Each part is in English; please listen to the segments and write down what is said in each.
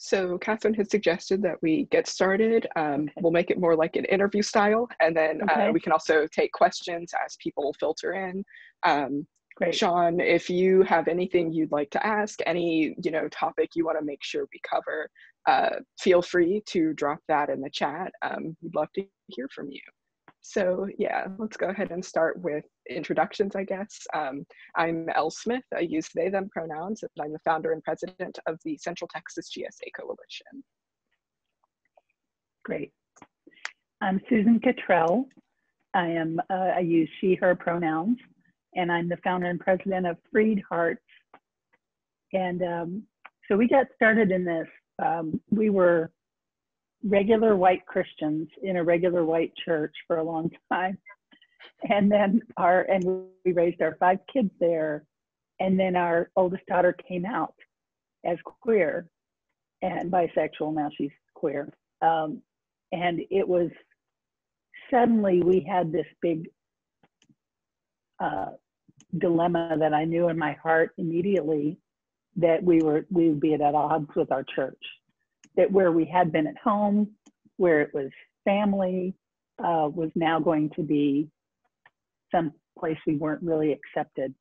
So Catherine has suggested that we get started. Okay. We'll make it more like an interview style, and then Okay. we can also take questions as people filter in. Great. Sean, if you have anything you'd like to ask, any topic you want to make sure we cover, feel free to drop that in the chat. We'd love to hear from you. So yeah, let's go ahead and start with introductions, I guess. I'm Elle Smith. I use they, them pronouns, and I'm the founder and president of the Central Texas GSA Coalition. Great. I'm Susan Cottrell. I use she, her pronouns, and I'm the founder and president of FreedHearts. And so we got started in this. We were regular white Christians in a regular white church for a long time. And then we raised our 5 kids there. And then our oldest daughter came out as queer and bisexual. Now she's queer. And it was suddenly we had this big dilemma that I knew in my heart immediately that we would be at odds with our church. That where we had been at home, where it was family, was now going to be some place we weren't really accepted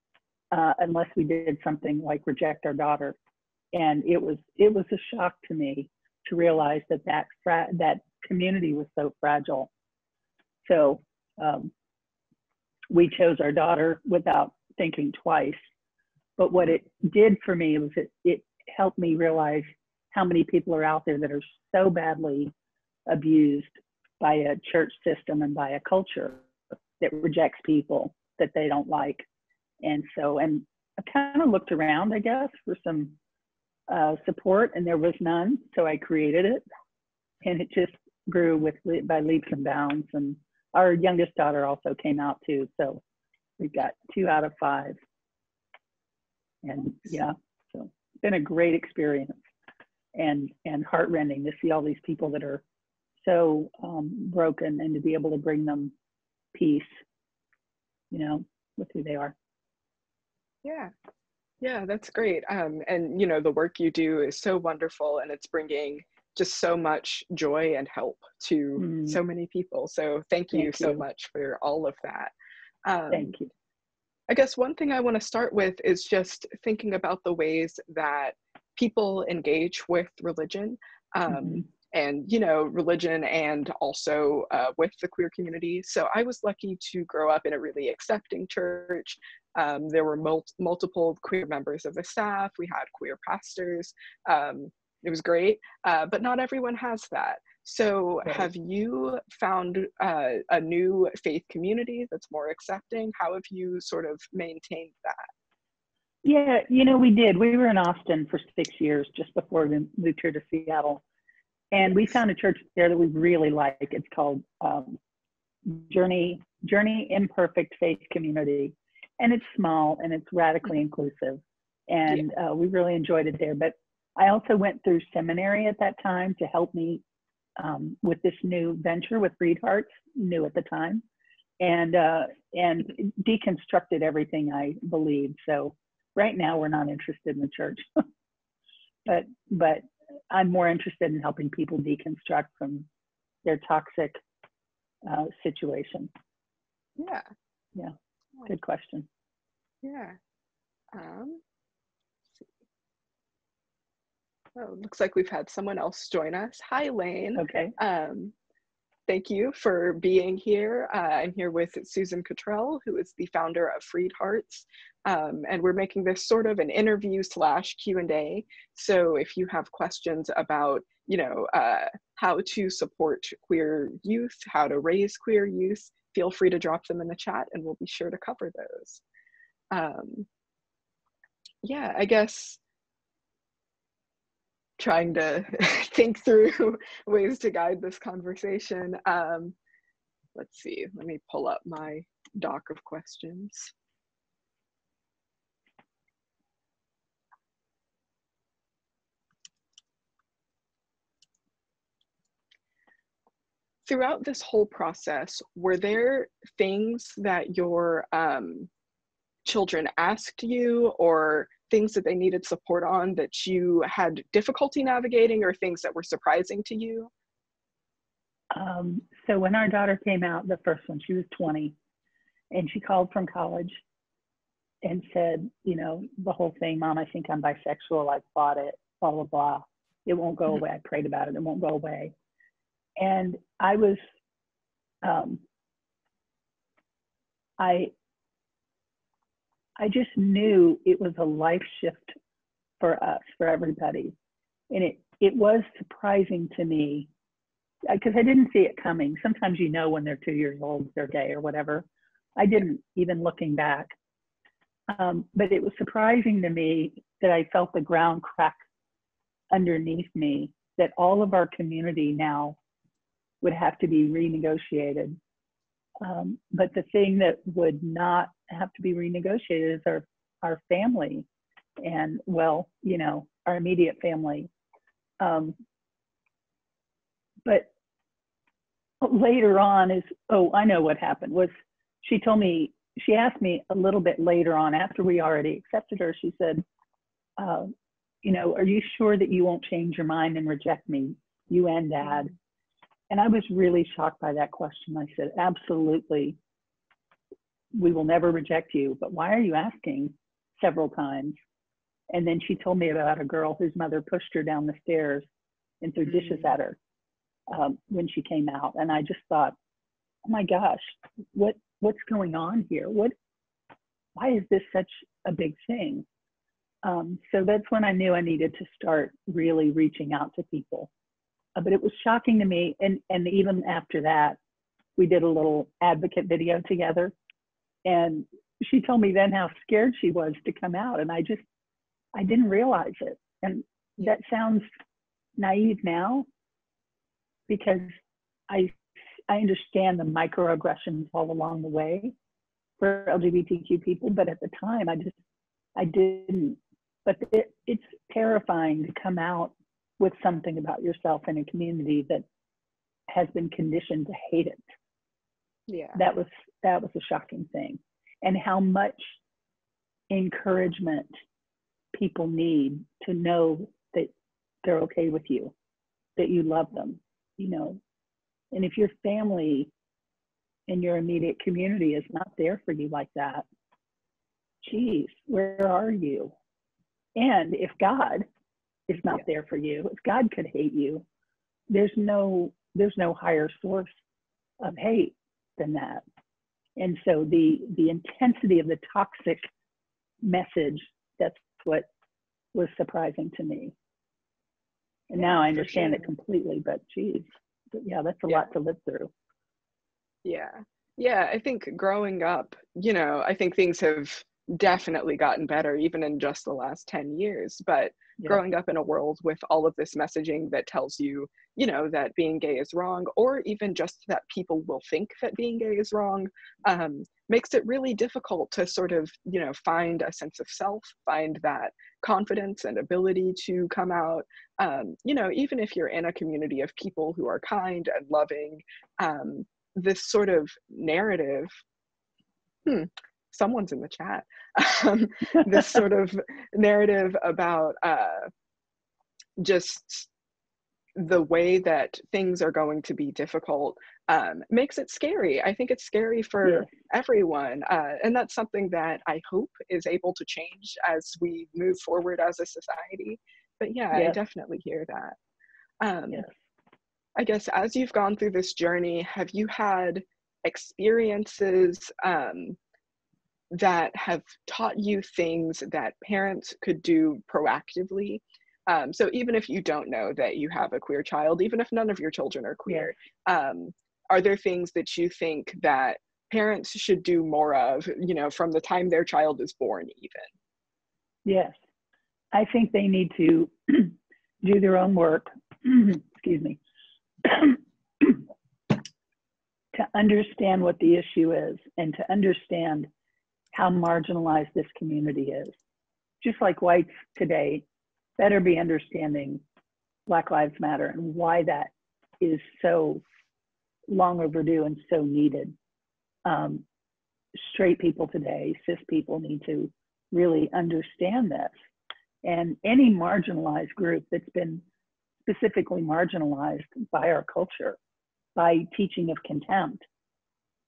unless we did something like reject our daughter. And it was a shock to me to realize that community was so fragile. So we chose our daughter without thinking twice. But what it did for me was it helped me realize how many people are out there that are so badly abused by a church system and by a culture that rejects people that they don't like. And I kind of looked around, I guess, for some support, and there was none. So I created it, and it just grew by leaps and bounds. And our youngest daughter also came out too. So we got 2 out of 5. And yeah, so it's been a great experience. And heartrending to see all these people that are so broken, and to be able to bring them peace, with who they are. Yeah, that's great. And the work you do is so wonderful, and it's bringing just so much joy and help to so many people. So thank you so much for all of that. Thank you. I guess one thing I want to start with is just thinking about the ways that people engage with religion, and religion, and also with the queer community. So I was lucky to grow up in a really accepting church. There were multiple queer members of the staff. We had queer pastors. It was great, but not everyone has that. So have you found a new faith community that's more accepting? How have you sort of maintained that? Yeah, we did. We were in Austin for 6 years just before we moved here to Seattle. And we found a church there that we really like. It's called Journey Imperfect Faith Community. And it's small, and it's radically inclusive. And we really enjoyed it there. But I also went through seminary at that time to help me with this new venture with FreedHearts, new at the time, and deconstructed everything I believed. So right now we're not interested in the church, but I'm more interested in helping people deconstruct from their toxic situation. Yeah, good question. Yeah. Oh, looks like we've had someone else join us. Hi, Lane. Okay. Thank you for being here. I'm here with Susan Cottrell, who is the founder of FreedHearts. And we're making this sort of an interview / Q&A. So if you have questions about, how to support queer youth, how to raise queer youth, feel free to drop them in the chat, and we'll be sure to cover those. Yeah, I guess trying to think through ways to guide this conversation. Let's see, let me pull up my doc of questions. Throughout this whole process, were there things that your children asked you or things that they needed support on that you had difficulty navigating, or things that were surprising to you? So when our daughter came out, the first one, she was 20, and she called from college and said, you know, the whole thing, Mom, I think I'm bisexual. I fought it, blah, blah, blah. It won't go away. I prayed about it. It won't go away. And I was, I just knew it was a life shift for us, for everybody. And it was surprising to me, because I didn't see it coming. Sometimes you know when they're 2 years old, they're gay or whatever. I didn't, even looking back. But it was surprising to me that I felt the ground crack underneath me, that all of our community now would have to be renegotiated. But the thing that would not have to be renegotiated is our family, and, well, you know, our immediate family. But later on is, oh, I know what happened, was she told me, she asked me a little bit later on, after we already accepted her, she said, you know, are you sure that you won't change your mind and reject me, you and Dad? And I was really shocked by that question. I said, absolutely, we will never reject you, but why are you asking several times? And then she told me about a girl whose mother pushed her down the stairs and threw dishes at her when she came out. And I just thought, oh my gosh, what's going on here? Why is this such a big thing? So that's when I knew I needed to start really reaching out to people. But it was shocking to me. And even after that, we did a little advocate video together. And she told me then how scared she was to come out. And I didn't realize it. And that sounds naive now, because I understand the microaggressions all along the way for LGBTQ people. But at the time, I didn't. But it's terrifying to come out with something about yourself in a community that has been conditioned to hate it. Yeah. That was a shocking thing. And how much encouragement people need to know that they're okay with you, that you love them, you know. And if your family and your immediate community is not there for you like that, geez, where are you? And if God is not there for you, if God could hate you, there's no higher source of hate than that. And so the intensity of the toxic message, that's what was surprising to me. And now I understand it completely, but geez, yeah, that's a lot to live through. Yeah, I think growing up, you know, I think things have definitely gotten better even in just the last 10 years, but growing up in a world with all of this messaging that tells you, you know, that being gay is wrong, or even just that people will think that being gay is wrong, makes it really difficult to sort of, you know, find a sense of self, find that confidence and ability to come out, you know, even if you're in a community of people who are kind and loving, this sort of narrative, someone's in the chat, this sort of narrative about just the way that things are going to be difficult makes it scary. I think it's scary for everyone. And that's something that I hope is able to change as we move forward as a society. But I definitely hear that. I guess as you've gone through this journey, have you had experiences that have taught you things that parents could do proactively? So even if you don't know that you have a queer child, even if none of your children are queer, are there things that you think that parents should do more of, you know, from the time their child is born even? Yes, I think they need to do their own work, excuse me, to understand what the issue is and to understand how marginalized this community is. Just like whites today better be understanding Black Lives Matter and why that is so long overdue and so needed. Straight people today, cis people need to really understand this. And any marginalized group that's been specifically marginalized by our culture, by teaching of contempt,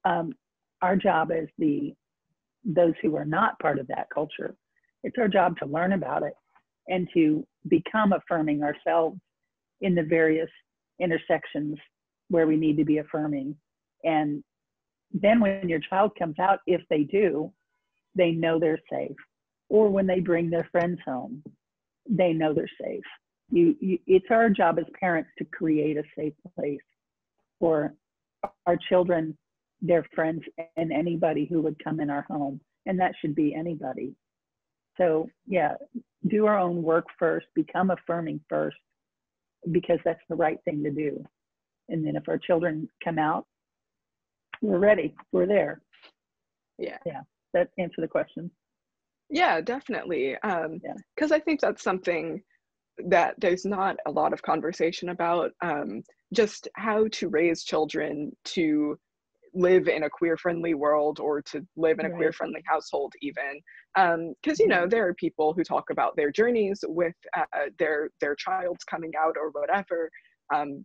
our job as those who are not part of that culture, it's our job to learn about it and to become affirming ourselves in the various intersections where we need to be affirming. And then when your child comes out, if they do, they know they're safe. Or when they bring their friends home, they know they're safe. It's our job as parents to create a safe place for our children, their friends, and anybody who would come in our home. And that should be anybody. So yeah, do our own work first, become affirming first, because that's the right thing to do. And then if our children come out, we're ready, we're there. Yeah. Yeah, that answer the question. Yeah, definitely. Because I think that's something that there's not a lot of conversation about, just how to raise children to live in a queer-friendly world, or to live in a queer-friendly household even. Because, you know, there are people who talk about their journeys with their child's coming out or whatever,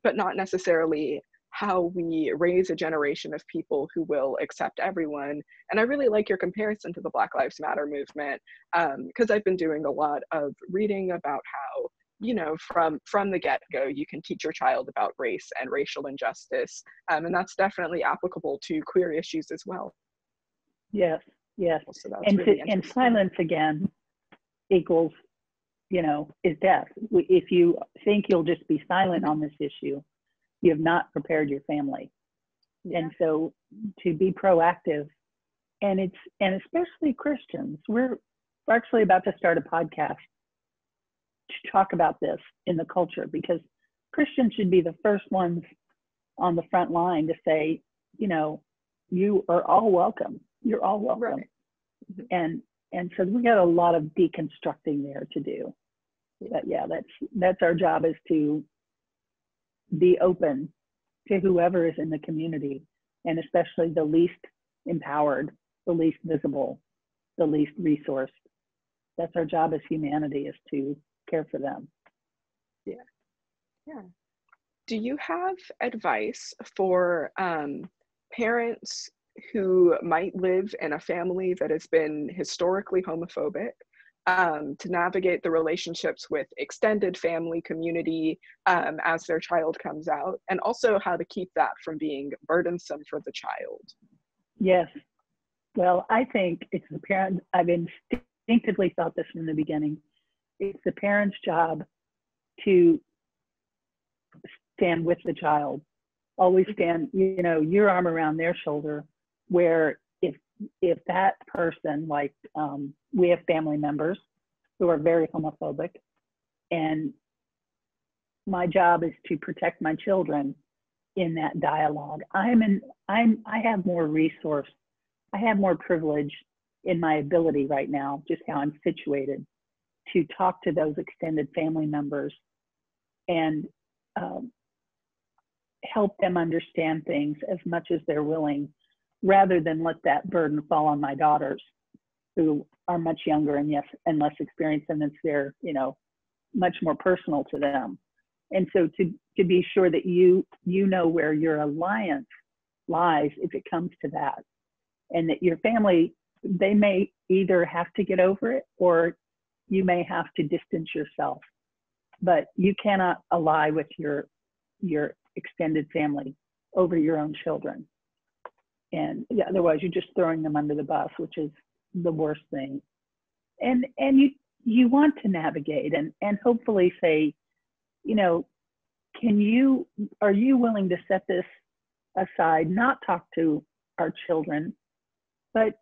but not necessarily how we raise a generation of people who will accept everyone. And I really like your comparison to the Black Lives Matter movement, because I've been doing a lot of reading about how, you know, from the get-go, you can teach your child about race and racial injustice. And that's definitely applicable to queer issues as well. Yes, yes. So that's really and silence again equals, you know, is death. If you think you'll just be silent on this issue, you have not prepared your family. Yeah. And so to be proactive, and especially Christians, we're actually about to start a podcast to talk about this in the culture, because Christians should be the first ones on the front line to say, you know, you are all welcome. You're all welcome. Right. And so we got a lot of deconstructing there to do. But yeah, that's our job, is to be open to whoever is in the community, and especially the least empowered, the least visible, the least resourced. That's our job as humanity, is to care for them. Yeah. Do you have advice for parents who might live in a family that has been historically homophobic, to navigate the relationships with extended family community as their child comes out, and also how to keep that from being burdensome for the child? Yes. Well, I think it's the parent. I've instinctively felt this from the beginning. It's the parent's job to stand with the child. Always stand, you know, your arm around their shoulder, where if that person, like we have family members who are very homophobic, and my job is to protect my children in that dialogue. I have more resource, I have more privilege in my ability right now, just how I'm situated, to talk to those extended family members and help them understand things as much as they're willing, rather than let that burden fall on my daughters, who are much younger and less experienced, and it's their, you know, much more personal to them. And so to be sure that you know where your alliance lies if it comes to that, and that your family, they may either have to get over it, or you may have to distance yourself, but you cannot ally with your extended family over your own children. And yeah, otherwise you're just throwing them under the bus, which is the worst thing. And you want to navigate and hopefully say, you know, are you willing to set this aside, not talk to our children, but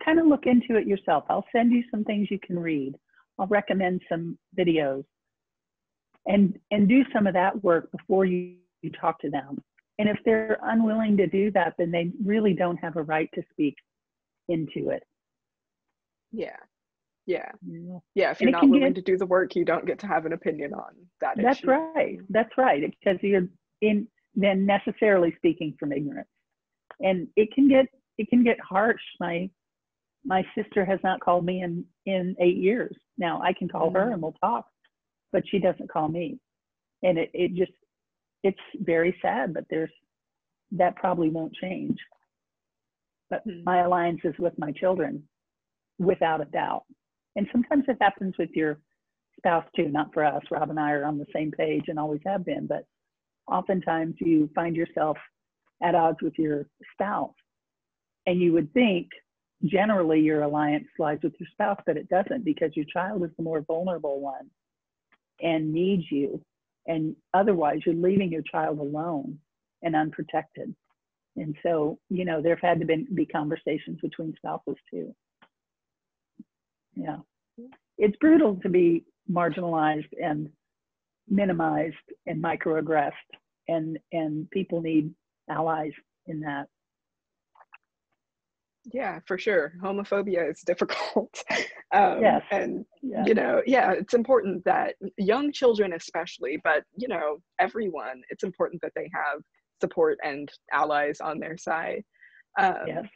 kind of look into it yourself. I'll send you some things you can read. I'll recommend some videos, and do some of that work before you talk to them. And if they're unwilling to do that, then they really don't have a right to speak into it. Yeah. If you're not willing to do the work, you don't get to have an opinion on that issue. That's right. Because you're then necessarily speaking from ignorance. And it can get harsh. My My sister has not called me in 8 years. Now I can call her and we'll talk, but she doesn't call me. And it's very sad, but that probably won't change. But my alliance is with my children, without a doubt. And sometimes it happens with your spouse too, not for us. Rob and I are on the same page and always have been, but oftentimes you find yourself at odds with your spouse. And you would think generally your alliance lies with your spouse, but it doesn't, because your child is the more vulnerable one and needs you. And otherwise you're leaving your child alone and unprotected. And so, there've had to be conversations between spouses too. Yeah. It's brutal to be marginalized and minimized and microaggressed, and people need allies in that. Yeah, for sure. Homophobia is difficult. Yes. And, it's important that young children especially, but, everyone, it's important that they have support and allies on their side. Yes.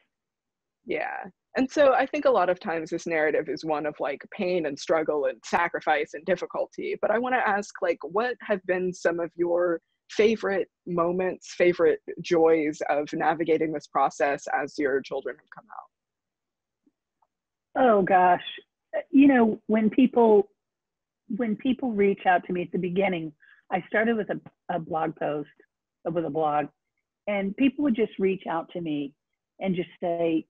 Yeah. And so I think a lot of times this narrative is one of like pain and struggle and sacrifice and difficulty. But I want to ask, like, what have been some of your favorite moments, favorite joys of navigating this process as your children have come out? Oh gosh, when people reach out to me at the beginning, I started with a blog post, with a blog, and people would just reach out to me and just say,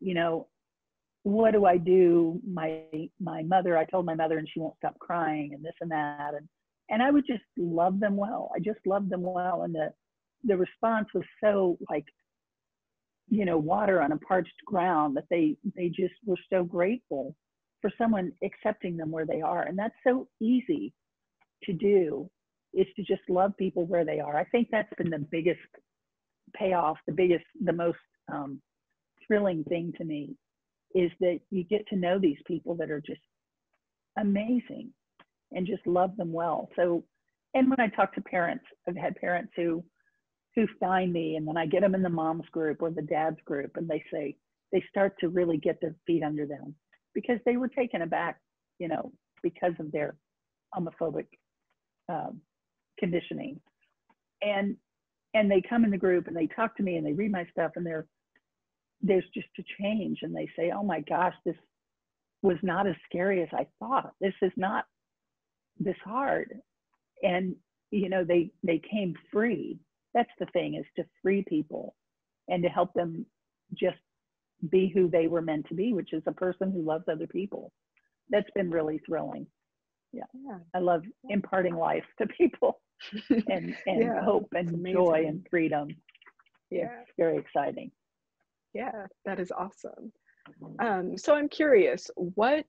what do I do? My mother, I told my mother and she won't stop crying, and this and that, and I would just love them well. I just loved them well, and the response was so like, water on a parched ground, that they just were so grateful for someone accepting them where they are. And that's so easy to do, is to just love people where they are. I think that's been the biggest payoff, the most thrilling thing to me, is that you get to know these people that are just amazing and just love them well. So, and when I talk to parents, I've had parents who find me, and then I get them in the mom's group or the dad's group, and they say, they start to really get their feet under them because they were taken aback, because of their homophobic conditioning. And they come in the group and they talk to me and they read my stuff, and there's just a change, and they say, oh my gosh, this was not as scary as I thought. This is not this hard. And, they came free. That's the thing, is to free people and to help them just be who they were meant to be, which is a person who loves other people. That's been really thrilling. Yeah. I love imparting life to people and hope and joy and freedom. Yeah. It's very exciting. Yeah, that is awesome. So I'm curious, what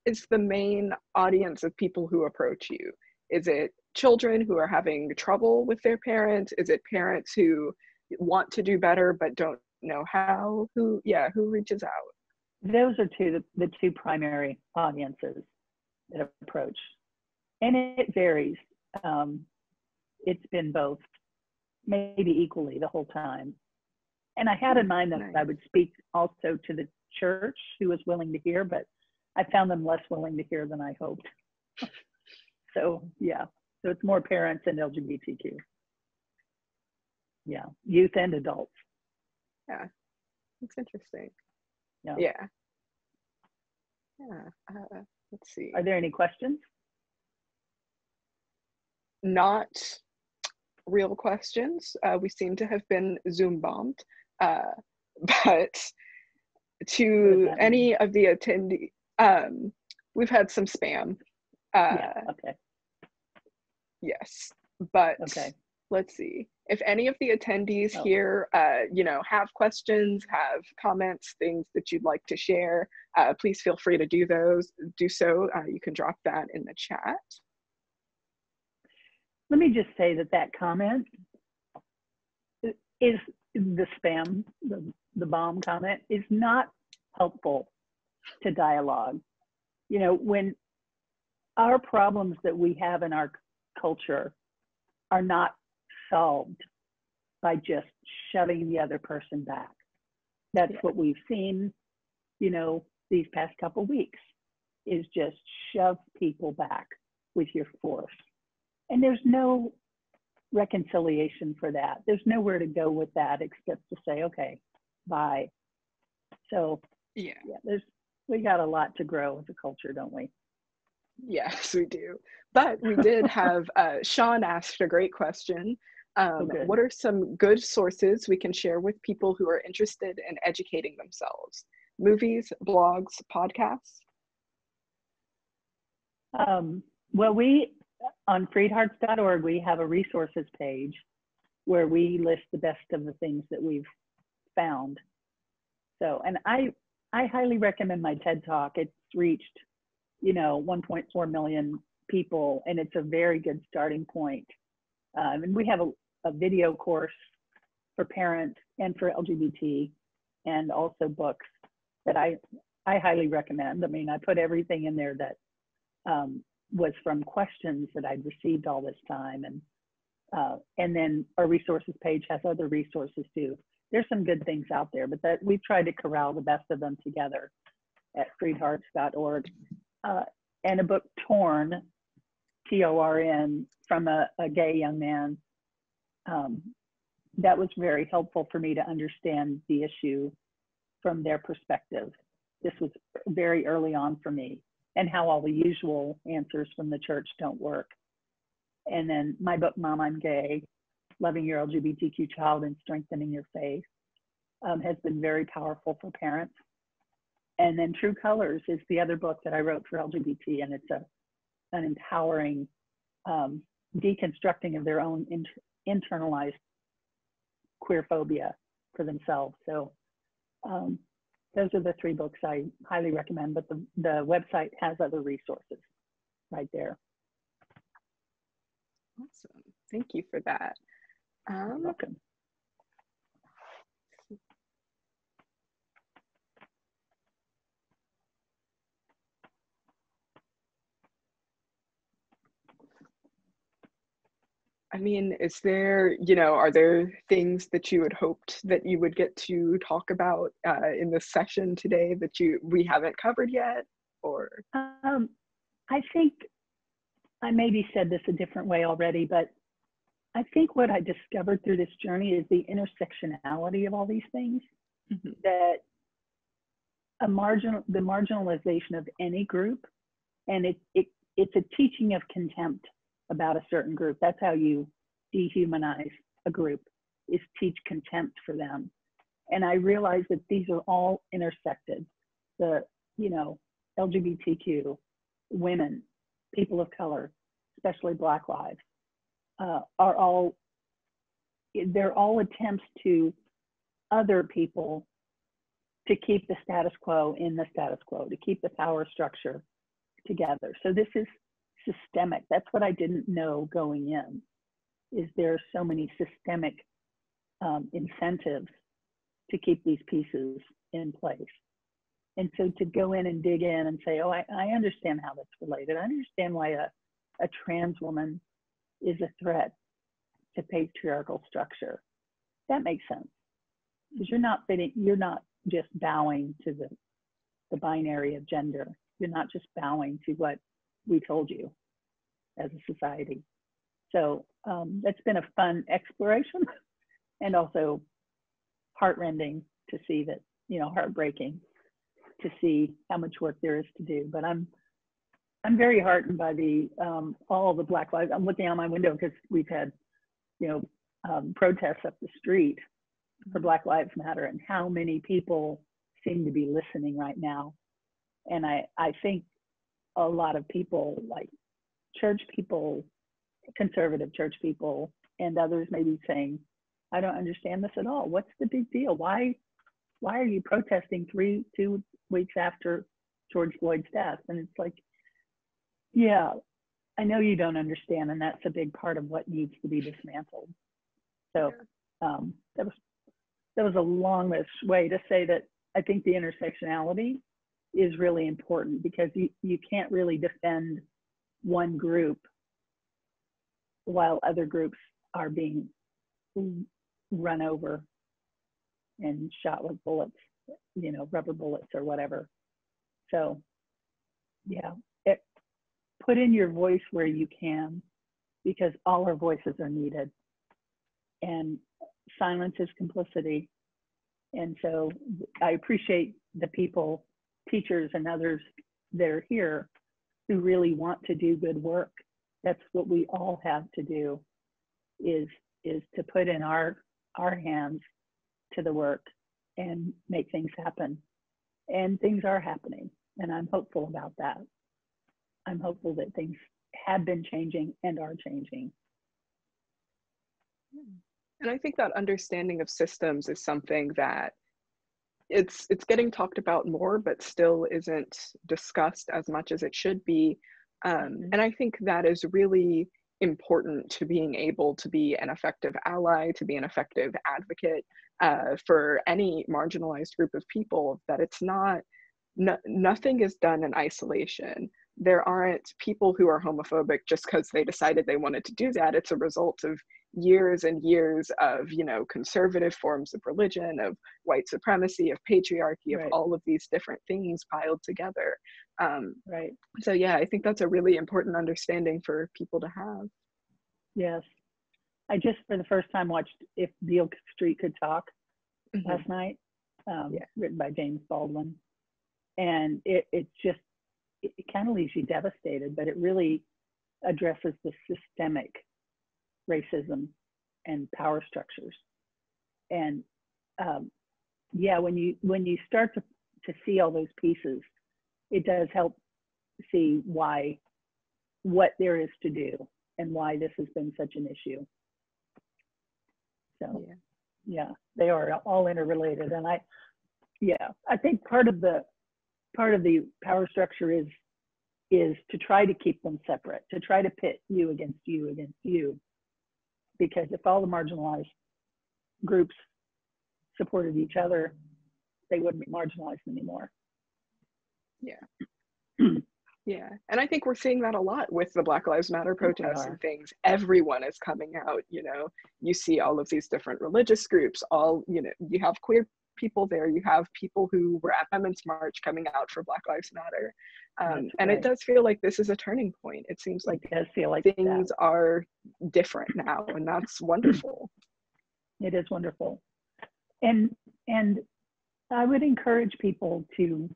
is the main audience of people who approach you? Is it children who are having trouble with their parents? Is it parents who want to do better but don't know how? Who reaches out? Those are the two primary audiences that approach. And it varies. It's been both, maybe equally the whole time. And I had in mind that Nice. I would speak also to the church, who was willing to hear, but I found them less willing to hear than I hoped. So it's more parents and LGBTQ. Yeah, youth and adults. Yeah, that's interesting. Yeah. Let's see. Are there any questions? Not real questions. We seem to have been Zoom bombed. But to any of the attendees, we've had some spam. Okay. Yes, but okay. Let's see. If any of the attendees here, have questions, have comments, things that you'd like to share, please feel free to do so. You can drop that in the chat. Let me just say that comment is the spam, the bomb comment is not helpful to dialogue. When our problems that we have in our culture are not solved by just shoving the other person back. That's what we've seen, these past couple weeks is just shove people back with your force. And there's no reconciliation for that. There's nowhere to go with that except to say, okay, bye. So yeah, we got a lot to grow as a culture, don't we? Yes, we do. But we did have, Sean asked a great question. What are some good sources we can share with people who are interested in educating themselves? Movies, blogs, podcasts? Well, we, on freedhearts.org, we have a resources page where we list the best of the things that we've found. So, and I highly recommend my TED Talk. It's reached, 1.4 million people, and it's a very good starting point. And we have a video course for parents and for LGBT, and also books that I highly recommend. I mean, I put everything in there that was from questions that I'd received all this time. And then our resources page has other resources too. There's some good things out there, but that we've tried to corral the best of them together at freedhearts.org. And a book, Torn, T-O-R-N, from a gay young man. That was very helpful for me to understand the issue from their perspective. This was very early on for me, and how all the usual answers from the church don't work. And then my book, Mom, I'm Gay, Loving Your LGBTQ Child and Strengthening Your Faith, has been very powerful for parents. And then True Colors is the other book that I wrote for LGBT, and it's an empowering deconstructing of their own internalized queer phobia for themselves. So those are the three books I highly recommend, but the website has other resources right there. Awesome. Thank you for that. You're welcome. I mean, is there, are there things that you had hoped that you would get to talk about in this session today that we haven't covered yet, or? I think I maybe said this a different way already, but I think what I discovered through this journey is the intersectionality of all these things. Mm-hmm. That the marginalization of any group, and it's a teaching of contempt about a certain group. That's how you dehumanize a group, is teach contempt for them. And I realized that these are all intersected. The, LGBTQ, women, people of color, especially Black lives, they're all attempts to other people to keep the status quo in the status quo, to keep the power structure together. So this is systemic. That's what I didn't know going in, is there are so many systemic incentives to keep these pieces in place. And so to go in and dig in and say, oh, I understand how that's related. I understand why a trans woman is a threat to patriarchal structure. That makes sense. Because you're not just bowing to the binary of gender. You're not just bowing to what we told you as a society. So that's been a fun exploration, and also heartrending to see that, heartbreaking to see how much work there is to do. But I'm very heartened by all the Black lives. I'm looking out my window because we've had, protests up the street for Black Lives Matter, and how many people seem to be listening right now. And I think a lot of people, like church people, conservative church people, and others may be saying, I don't understand this at all. What's the big deal? Why are you protesting 2 weeks after George Floyd's death? And it's like, yeah, I know you don't understand, and that's a big part of what needs to be dismantled. So that was a longish way to say that I think the intersectionality is really important, because you can't really defend one group while other groups are being run over and shot with bullets, rubber bullets or whatever. So yeah, put in your voice where you can, because all our voices are needed. And silence is complicity. And so I appreciate the people, teachers and others that are here who really want to do good work. That's what we all have to do, is to put in our hands to the work and make things happen. And things are happening, and I'm hopeful about that. I'm hopeful that things have been changing and are changing. And I think that understanding of systems is something that it's getting talked about more, but still isn't discussed as much as it should be. And I think that is really important to being able to be an effective ally, to be an effective advocate for any marginalized group of people, that it's nothing is done in isolation. There aren't people who are homophobic just because they decided they wanted to do that. It's a result of years and years of, you know, conservative forms of religion, of white supremacy, of patriarchy, of all of these different things piled together. Right. So yeah, I think that's a really important understanding for people to have. Yes. I just, for the first time, watched If Beale Street Could Talk last night, written by James Baldwin. And it kind of leaves you devastated, but it really addresses the systemic racism and power structures. And when you start to see all those pieces, it does help see what there is to do and why this has been such an issue. So yeah, they are all interrelated. And I think part of the power structure is to try to keep them separate, to try to pit you against you. Because if all the marginalized groups supported each other, they wouldn't be marginalized anymore. Yeah, and I think we're seeing that a lot with the Black Lives Matter protests and things. Everyone is coming out, you know, you see all of these different religious groups, you know, you have queer people there, you have people who were at Women's March coming out for Black Lives Matter. And it does feel like this is a turning point. It seems like, it does feel like things are different now, and that's wonderful. It is wonderful. And I would encourage people to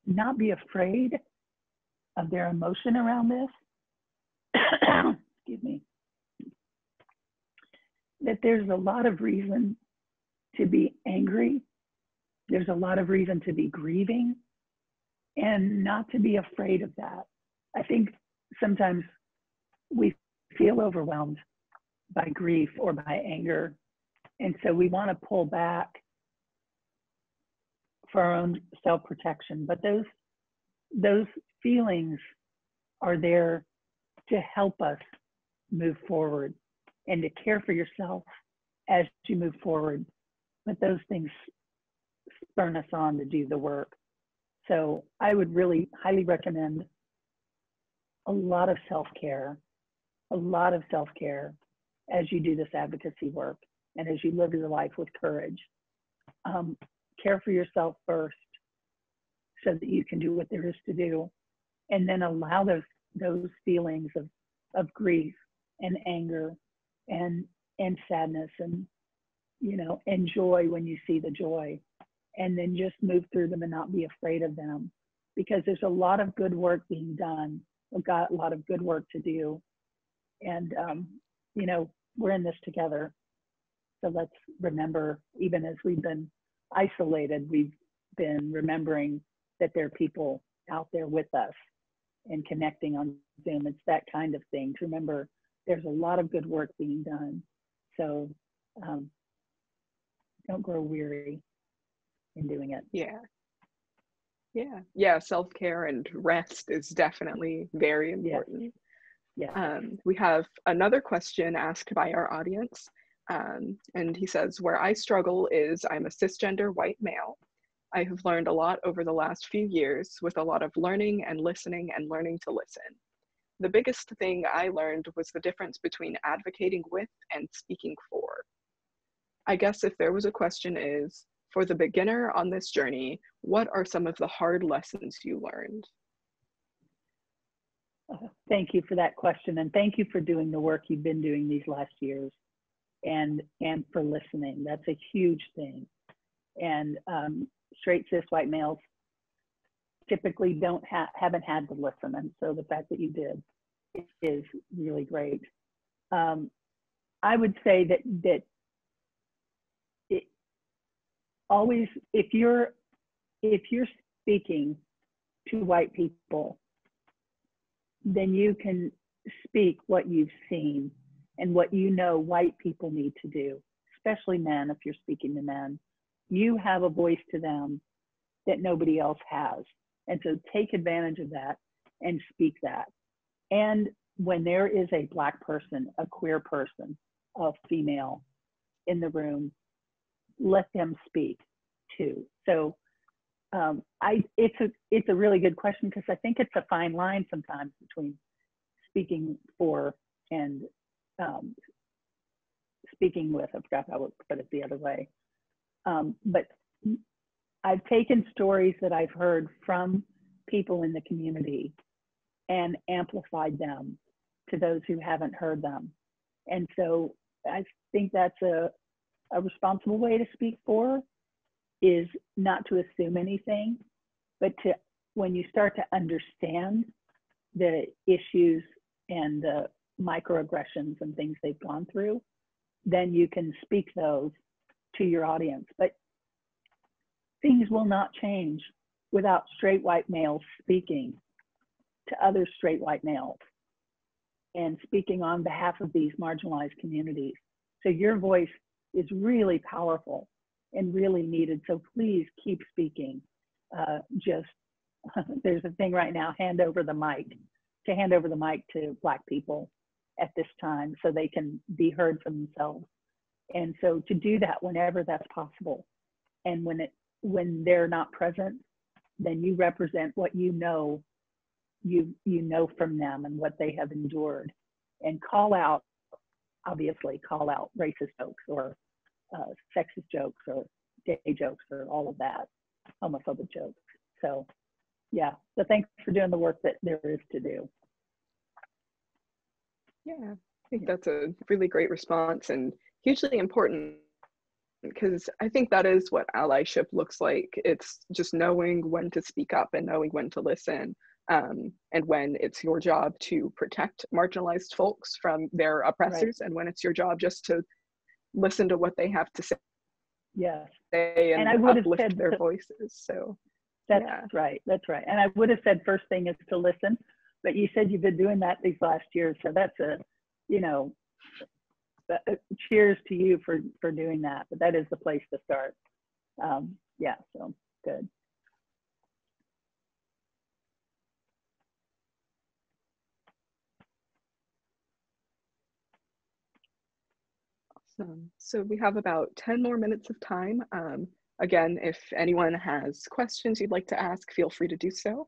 not be afraid of their emotion around this. Excuse me. That there's a lot of reason to be angry. There's a lot of reason to be grieving, and not to be afraid of that. I think sometimes we feel overwhelmed by grief or by anger. And so we want to pull back for our own self-protection. But those feelings are there to help us move forward and to care for yourself as you move forward. But those things spur us on to do the work. So I would really highly recommend a lot of self-care as you do this advocacy work and as you live your life with courage. Care for yourself first so that you can do what there is to do, and then allow those feelings of grief and anger and sadness and, you know, and joy when you see the joy, and then just move through them and not be afraid of them, because there's a lot of good work being done. We've got a lot of good work to do, and you know, we're in this together. So let's remember, even as we've been isolated, we've been remembering that there are people out there with us and connecting on Zoom. It's that kind of thing, to remember there's a lot of good work being done. So don't grow weary in doing it. Yeah, self-care and rest is definitely very important. We have another question asked by our audience. And he says, where I struggle is I'm a cisgender white male. I have learned a lot over the last few years, with a lot of learning and listening and learning to listen. The biggest thing I learned was the difference between advocating with and speaking for. I guess if there was a question is, for the beginner on this journey, what are some of the hard lessons you learned? Thank you for that question, and thank you for doing the work you've been doing these last years, and for listening. That's a huge thing. And straight cis white males typically haven't had to listen, and so the fact that you did is really great. I would say that it always, if you're speaking to white people, then you can speak what you've seen and what you know white people need to do, especially men. If you're speaking to men, you have a voice to them that nobody else has. And so take advantage of that and speak that. And when there is a Black person, a queer person, a female in the room, let them speak too. So it's a really good question, because I think it's a fine line sometimes between speaking for and speaking with. I forgot how I would put it the other way. But I've taken stories that I've heard from people in the community and amplified them to those who haven't heard them. And so I think that's a responsible way to speak for, is not to assume anything, but to, when you start to understand the issues and the microaggressions and things they've gone through, then you can speak those to your audience. But things will not change without straight white males speaking to other straight white males and speaking on behalf of these marginalized communities. So your voice is really powerful and really needed. So please keep speaking. There's a thing right now, hand over the mic to Black people at this time so they can be heard for themselves. And so to do that whenever that's possible. And when they're not present, then you represent what you know from them and what they have endured, and obviously call out racist jokes or sexist jokes or gay jokes or all of that, homophobic jokes. So yeah, so thanks for doing the work that there is to do. Yeah, I think that's a really great response and hugely important, because I think that is what allyship looks like. It's just knowing when to speak up and knowing when to listen, and when it's your job to protect marginalized folks from their oppressors, right, and when it's your job just to listen to what they have to say. Yes. And I would uplift have said their voices. So that's right. That's right. And I would have said first thing is to listen, but you said you've been doing that these last years. So that's cheers to you for doing that. But that is the place to start. Yeah. So good. So we have about 10 more minutes of time. Again, if anyone has questions you'd like to ask, feel free to do so.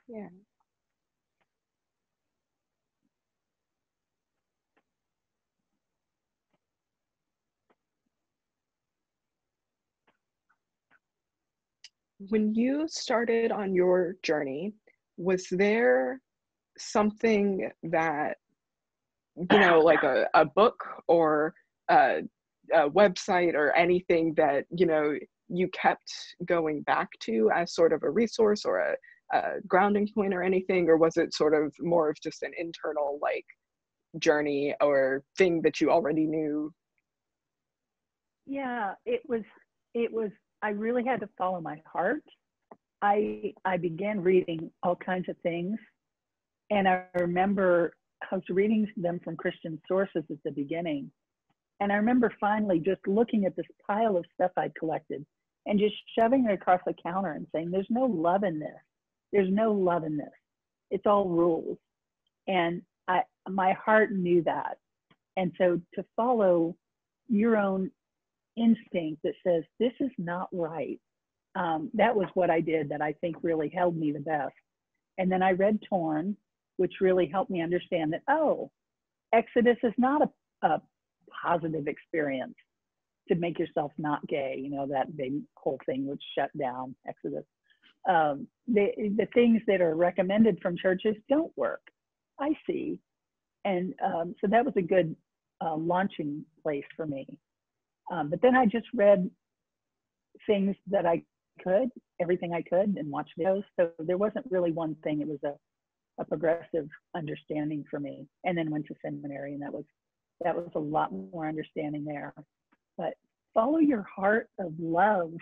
Yeah. When you started on your journey, was there something that, like a book or a website or anything that, you kept going back to as sort of a resource or a grounding point or anything? Or was it sort of more of just an internal journey or thing that you already knew? Yeah, it was, I really had to follow my heart. I began reading all kinds of things. And I remember I was reading them from Christian sources at the beginning. And I remember finally just looking at this pile of stuff I'd collected and just shoving it across the counter and saying, there's no love in this. There's no love in this. It's all rules. And my heart knew that. And so to follow your own instinct that says, this is not right. That was what I did that I think really held me the best. And then I read Torn, which really helped me understand that, oh, Exodus is not a positive experience to make yourself not gay, you know, that big whole thing which shut down Exodus. The things that are recommended from churches don't work, I see. And so that was a good launching place for me. But then I just read things that I could, everything I could, and watched videos. So there wasn't really one thing. It was a progressive understanding for me. And then went to seminary, and that was a lot more understanding there. But follow your heart of love.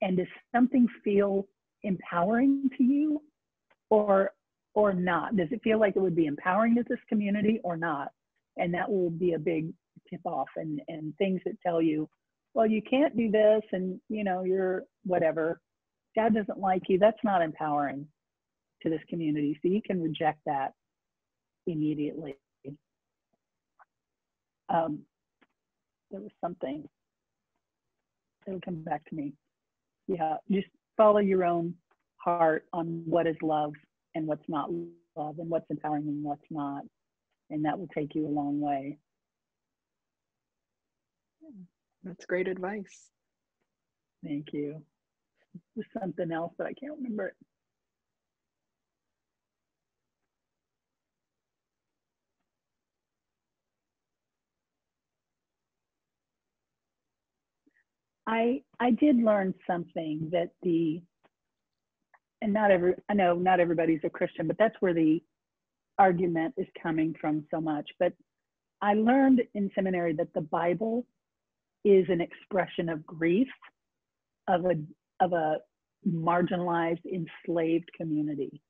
And does something feel empowering to you or not? Does it feel like it would be empowering to this community or not? And that will be a big tip off. And things that tell you, well, you can't do this, and you know, you're whatever, God doesn't like you, that's not empowering to this community. So you can reject that immediately. There was something that will come back to me. Yeah, just follow your own heart on what is love and what's not love, and what's empowering and what's not. And that will take you a long way. That's great advice. Thank you. There's something else, but I can't remember it. I did learn something that I know not everybody's a Christian, but that's where the argument is coming from so much. But I learned in seminary that the Bible is an expression of grief of a marginalized, enslaved community.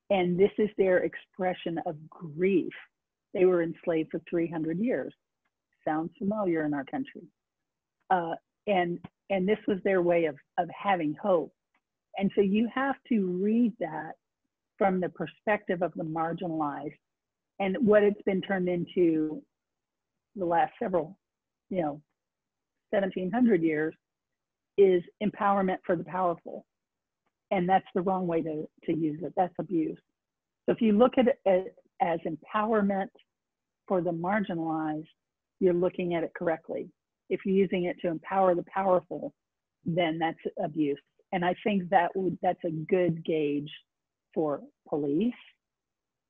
And this is their expression of grief. They were enslaved for 300 years. Sounds familiar in our country. And this was their way of having hope. And so you have to read that from the perspective of the marginalized. And what it's been turned into the last several, 1700 years is empowerment for the powerful. And that's the wrong way to use it. That's abuse. So if you look at it as empowerment for the marginalized, you're looking at it correctly. If you're using it to empower the powerful, then that's abuse. And I think that's a good gauge for police.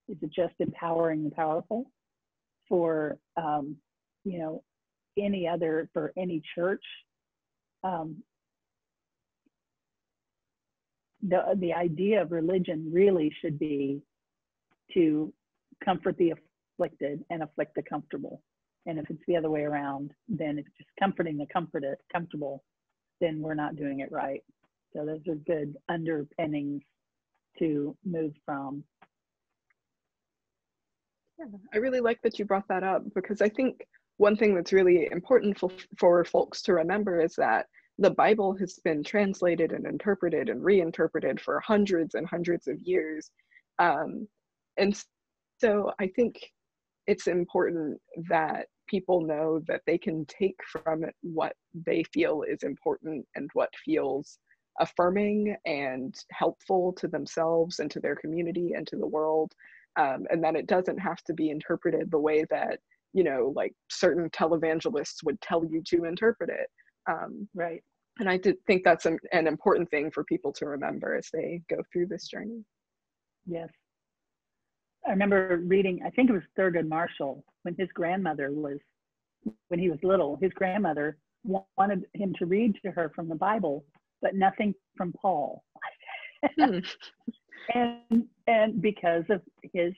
Is it just empowering the powerful? For for any church, the idea of religion really should be to comfort the afflicted and afflict the comfortable. And if it's the other way around, then it's just comforting the comfortable, then we're not doing it right. So those are good underpinnings to move from. Yeah, I really like that you brought that up, because I think one thing that's really important for folks to remember is that the Bible has been translated and interpreted and reinterpreted for hundreds and hundreds of years. And so I think it's important that people know that they can take from it what they feel is important and what feels affirming and helpful to themselves and to their community and to the world. And that it doesn't have to be interpreted the way that, like certain televangelists would tell you to interpret it. Right. And I did think that's an important thing for people to remember as they go through this journey. Yes. I remember reading, I think it was Thurgood Marshall, when he was little, his grandmother wanted him to read to her from the Bible, but nothing from Paul. And because of his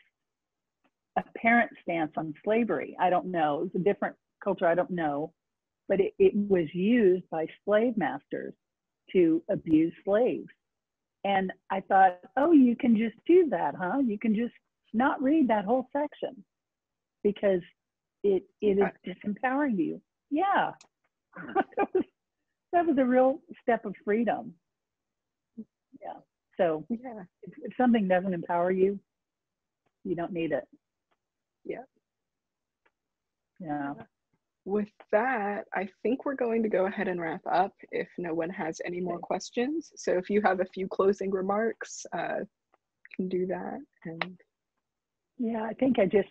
apparent stance on slavery, I don't know, it was a different culture, I don't know, but it was used by slave masters to abuse slaves. And I thought, oh, you can just do that, huh? You can just not read that whole section because it is disempowering you. Yeah. that was a real step of freedom. Yeah. So yeah, if something doesn't empower you, you don't need it. Yeah. Yeah. With that, I think we're going to go ahead and wrap up if no one has any more questions. So if you have a few closing remarks, you can do that. And yeah, I think I just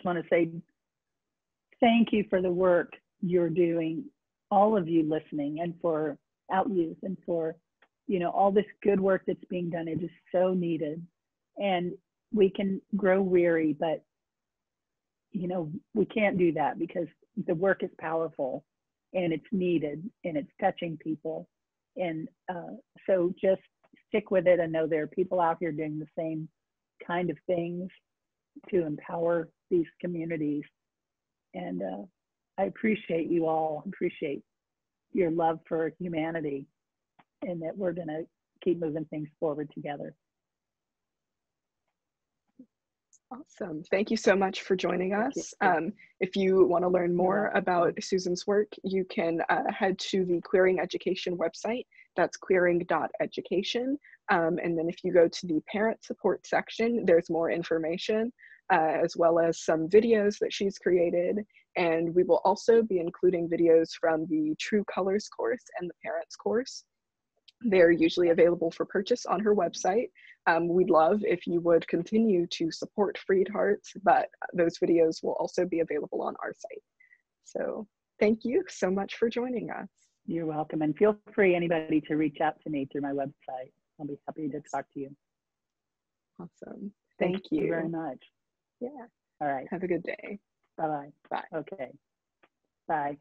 want to say thank you for the work you're doing, all of you listening, and for OutYouth, and for, you know, all this good work that's being done. It is so needed. And we can grow weary, but, you know, we can't do that because the work is powerful and it's needed and it's touching people. And so just stick with it and know there are people out here doing the same kind of things to empower these communities. And I appreciate you all, appreciate your love for humanity, and that we're going to keep moving things forward together. Awesome. Thank you so much for joining us. If you want to learn more about Susan's work, you can head to the Queering Education website. That's queering.education. And then if you go to the parent support section, there's more information, as well as some videos that she's created. And we will also be including videos from the True Colors course and the Parents course. They're usually available for purchase on her website. We'd love if you would continue to support FreedHearts, but those videos will also be available on our site. So thank you so much for joining us. You're welcome. And feel free, anybody, to reach out to me through my website. I'll be happy to talk to you. Awesome. Thank you very much. Yeah. All right. Have a good day. Bye-bye. Bye. Okay. Bye.